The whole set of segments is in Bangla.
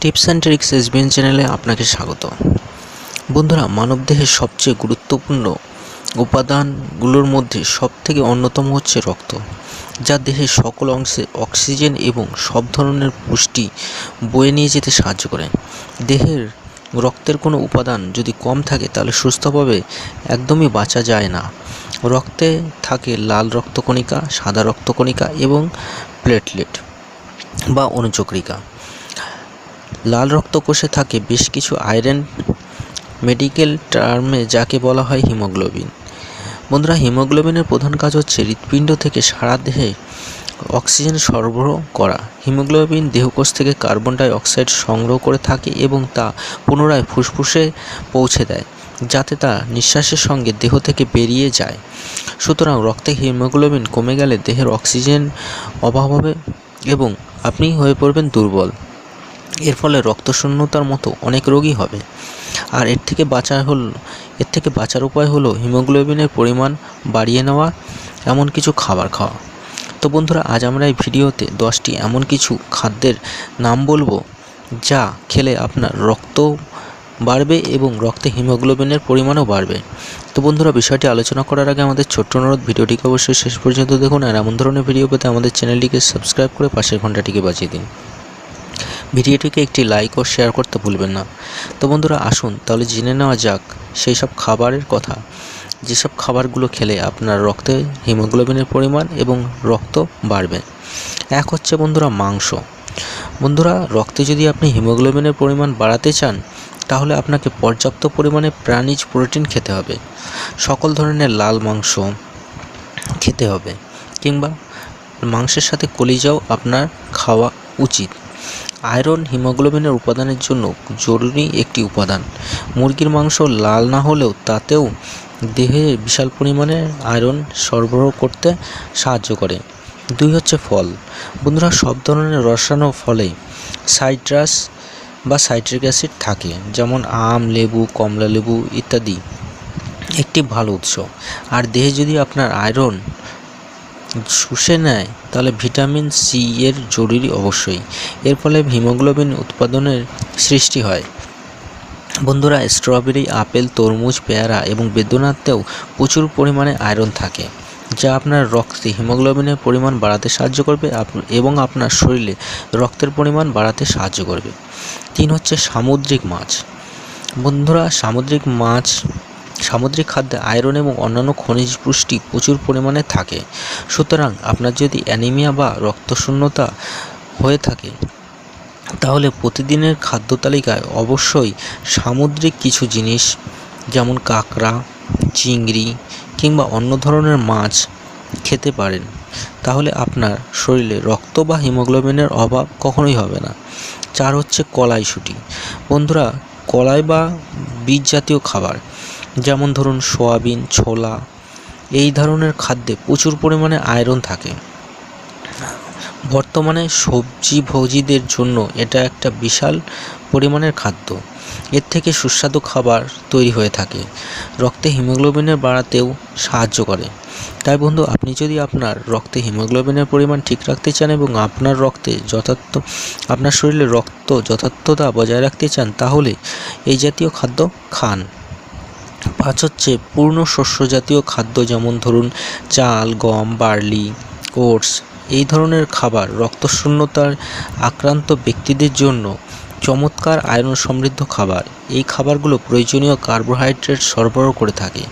টিপস অ্যান্ড ট্রিক্স এসবিএন চ্যানেলে আপনাকে স্বাগত। বন্ধুরা, মানবদেহের সবচেয়ে গুরুত্বপূর্ণ উপাদানগুলোর মধ্যে সবথেকে অন্যতম হচ্ছে রক্ত, যা দেহের সকল অংশে অক্সিজেন এবং সব ধরনের পুষ্টি বয়ে নিয়ে যেতে সাহায্য করে। দেহের রক্তের কোনো উপাদান যদি কম থাকে তাহলে সুস্থভাবে একদমই বাঁচা যায় না। রক্তে থাকে লাল রক্তকণিকা, সাদা রক্তকণিকা এবং প্লেটলেট বা অনুচক্রিকা। লাল রক্তকোষে থাকে বেশ কিছু আয়রন, মেডিকেল টার্মে যাকে বলা হয় হিমোগ্লোবিন। বন্ধুরা, হিমোগ্লোবিনের প্রধান কাজ হচ্ছে হৃৎপিণ্ড থেকে সারা দেহে অক্সিজেন সরবরাহ করা। হিমোগ্লোবিন দেহকোষ থেকে কার্বন ডাই অক্সাইড সংগ্রহ করে থাকে এবং তা পুনরায় ফুসফুসে পৌঁছে দেয়, যাতে তা নিঃশ্বাসের সঙ্গে দেহ থেকে বেরিয়ে যায়। সুতরাং রক্তে হিমোগ্লোবিন কমে গেলে দেহের অক্সিজেন অভাব হবে এবং আপনি হয়ে পড়বেন দুর্বল। এর ফলে রক্তশূন্যতার মতো অনেক রোগই হবে। আর এর থেকে বাঁচার উপায় হলো হিমোগ্লোবিনের পরিমাণ বাড়িয়ে নেওয়া, এমন কিছু খাবার খাওয়া। তো বন্ধুরা, আজ আমরা এই ভিডিওতে 10টি এমন কিছু খাদ্যের নাম বলবো যা খেলে আপনার রক্ত বাড়বে এবং রক্তে হিমোগ্লোবিনের পরিমাণও বাড়বে। তো বন্ধুরা, বিষয়টি আলোচনা করার আগে আমাদের ছোট্ট অনুরোধ, ভিডিওটিকে অবশ্যই শেষ পর্যন্ত দেখুন আর এমন ধরনের ভিডিও পেতে আমাদের চ্যানেলটিকে সাবস্ক্রাইব করে পাশের ঘন্টাটিকে বাজিয়ে দিন। ভিডিওটিকে একটি লাইক ও শেয়ার করতে ভুলবেন না। তো বন্ধুরা, আসুন তাহলে জেনে নেওয়া যাক সেই সব খাবারের কথা যেসব খাবারগুলো খেলে আপনার রক্তে হিমোগ্লোবিনের পরিমাণ এবং রক্ত বাড়বে। এক হচ্ছে বন্ধুরা মাংস। বন্ধুরা, রক্তে যদি আপনি হিমোগ্লোবিনের পরিমাণ বাড়াতে চান তাহলে আপনাকে পর্যাপ্ত পরিমাণে প্রাণীজ প্রোটিন খেতে হবে। সকল ধরনের লাল মাংস খেতে হবে, কিংবা মাংসের সাথে কলিজাও আপনার খাওয়া উচিত। আয়রন হিমোগ্লোবিনের উপাদানের জন্য জরুরি একটি উপাদান। মুরগির মাংস লাল না হলেও তাতেও দেহে বিশাল পরিমাণে আয়রন সরবরাহ করতে সাহায্য করে। 2 হচ্ছে ফল। বন্ধুরা, সব ধরনের রসালো ফলে সাইট্রাস বা সাইট্রিক অ্যাসিড থাকে, যেমন আম, লেবু, কমলা লেবু ইত্যাদি একটি ভালো উৎস। আর দেহে যদি আপনার আয়রন শুষে নেয় তাহলে ভিটামিন সি এর জরুরি অবশ্যই। এর ফলে হিমোগ্লোবিন উৎপাদনের সৃষ্টি হয়। বন্ধুরা, স্ট্রবেরি, আপেল, তরমুজ, পেয়ারা এবং বেদানাতেও প্রচুর পরিমাণে আয়রন থাকে, যা আপনার রক্তে হিমোগ্লোবিনের পরিমাণ বাড়াতে সাহায্য করবে এবং আপনার শরীরে রক্তের পরিমাণ বাড়াতে সাহায্য করবে। 3 হচ্ছে সামুদ্রিক মাছ। বন্ধুরা, সামুদ্রিক খাদ্যে আয়রন এবং অন্যান্য খনিজ পুষ্টি প্রচুর পরিমাণে থাকে। সুতরাং আপনার যদি অ্যানিমিয়া বা রক্তশূন্যতা হয়ে থাকে তাহলে প্রতিদিনের খাদ্য তালিকায় অবশ্যই সামুদ্রিক কিছু জিনিস যেমন কাঁকড়া, চিংড়ি কিংবা অন্য ধরনের মাছ খেতে পারেন। তাহলে আপনার শরীরে রক্ত বা হিমোগ্লোবিনের অভাব কখনোই হবে না। 4 হচ্ছে কলাইশুঁটি। বন্ধুরা, কলাই বা বীজ জাতীয় খাবার যেমন ধরুন সয়াবিন, ছোলা, এই ধরনের খাদ্যে প্রচুর পরিমাণে আয়রন থাকে। বর্তমানে সবজিভোজীদের জন্য এটা একটা বিশাল পরিমাণের খাদ্য। এর থেকে সুস্বাদু খাবার তৈরি হয়ে থাকে, রক্তে হিমোগ্লোবিনের বাড়াতেও সাহায্য করে। তাই বন্ধু, আপনি যদি আপনার রক্তে হিমোগ্লোবিনের পরিমাণ ঠিক রাখতে চান এবং আপনার শরীরে রক্ত যথার্থতা বজায় রাখতে চান তাহলে এই জাতীয় খাদ্য খান। 5 হচ্ছে পূর্ণ শস্য জাতীয় খাদ্য, যেমন ধরুন চাল, গম, বার্লি, ওটস, এই ধরনের খাবার রক্তশূন্যতার আক্রান্ত ব্যক্তিদের জন্য চমৎকার আয়রন সমৃদ্ধ খাবার। এই খাবারগুলো প্রয়োজনীয় কার্বোহাইড্রেট সরবরাহ করে থাকে।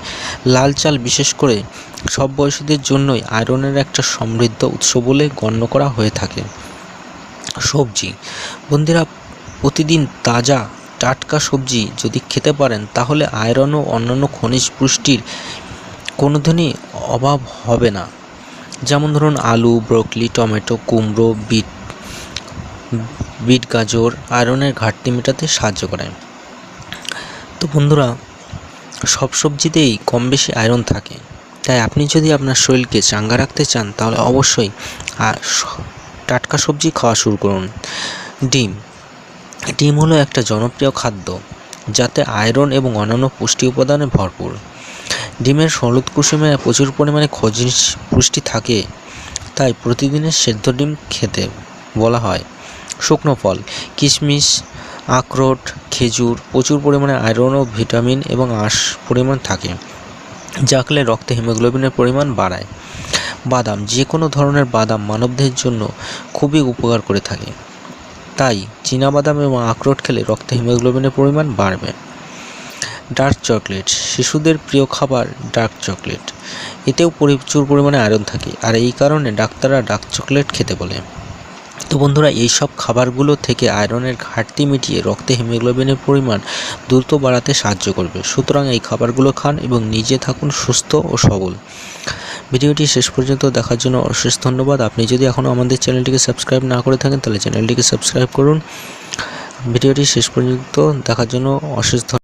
লাল চাল বিশেষ করে সব বয়সীদের জন্যই আয়রনের একটা সমৃদ্ধ উৎস বলে গণ্য করা হয়ে থাকে। সবজি। বন্ধুরা, প্রতিদিন তাজা টাটকা সবজি যদি খেতে পারেন তাহলে আয়রন ও অন্যান্য খনিজ পুষ্টির কোনোদিনই অভাব হবে না। যেমন ধরুন আলু, ব্রোকলি, টমেটো, কুমড়ো, বিট, গাজর আয়রনের ঘাটতি মেটাতে সাহায্য করে। তো বন্ধুরা, সব সবজিতেই কম বেশি আয়রন থাকে। তাই আপনি যদি আপনার শরীরকে চাঙ্গা রাখতে চান তাহলে অবশ্যই টাটকা সবজি খাওয়া শুরু করুন। ডিম হলো একটা জনপ্রিয় খাদ্য যাতে আয়রন এবং অন্যান্য পুষ্টি উপাদানে ভরপুর। ডিমের হলুদ কুসুমে প্রচুর পরিমাণে খনিজ পুষ্টি থাকে, তাই প্রতিদিনের সেদ্ধ ডিম খেতে বলা হয়। শুকনো ফল, কিশমিশ, আখরোট, খেজুর প্রচুর পরিমাণে আয়রন ও ভিটামিন এবং আঁশ পরিমাণ থাকে, যা খেলে রক্তে হিমোগ্লোবিনের পরিমাণ বাড়ায়। বাদাম, যে কোনো ধরনের বাদাম মানবদেহের জন্য খুবই উপকার করে থাকে, তাই চীনাবাদাম এবং আখরোট খেলে রক্তে হিমোগ্লোবিনের পরিমাণ বাড়বে। ডার্ক চকলেট, শিশুদের প্রিয় খাবার ডার্ক চকলেট, এতেও প্রচুর পরিমাণে আয়রন থাকে, আর এই কারণে ডাক্তাররা ডার্ক চকলেট খেতে বলে। তো বন্ধুরা, এই সব খাবারগুলো থেকে আয়রনের ঘাটতি মিটিয়ে রক্তে হিমোগ্লোবিনের পরিমাণ দ্রুত বাড়াতে সাহায্য করবে। সুতরাং এই খাবারগুলো খান এবং নিজে থাকুন সুস্থ ও সবল। ভিডিওটি শেষ পর্যন্ত দেখার জন্য অশেষ ধন্যবাদ। আপনি যদি এখনও আমাদের চ্যানেলটিকে সাবস্ক্রাইব না করে থাকেন তাহলে চ্যানেলটিকে সাবস্ক্রাইব করুন। ভিডিওটি শেষ পর্যন্ত দেখার জন্য অশেষ ধন্যবাদ।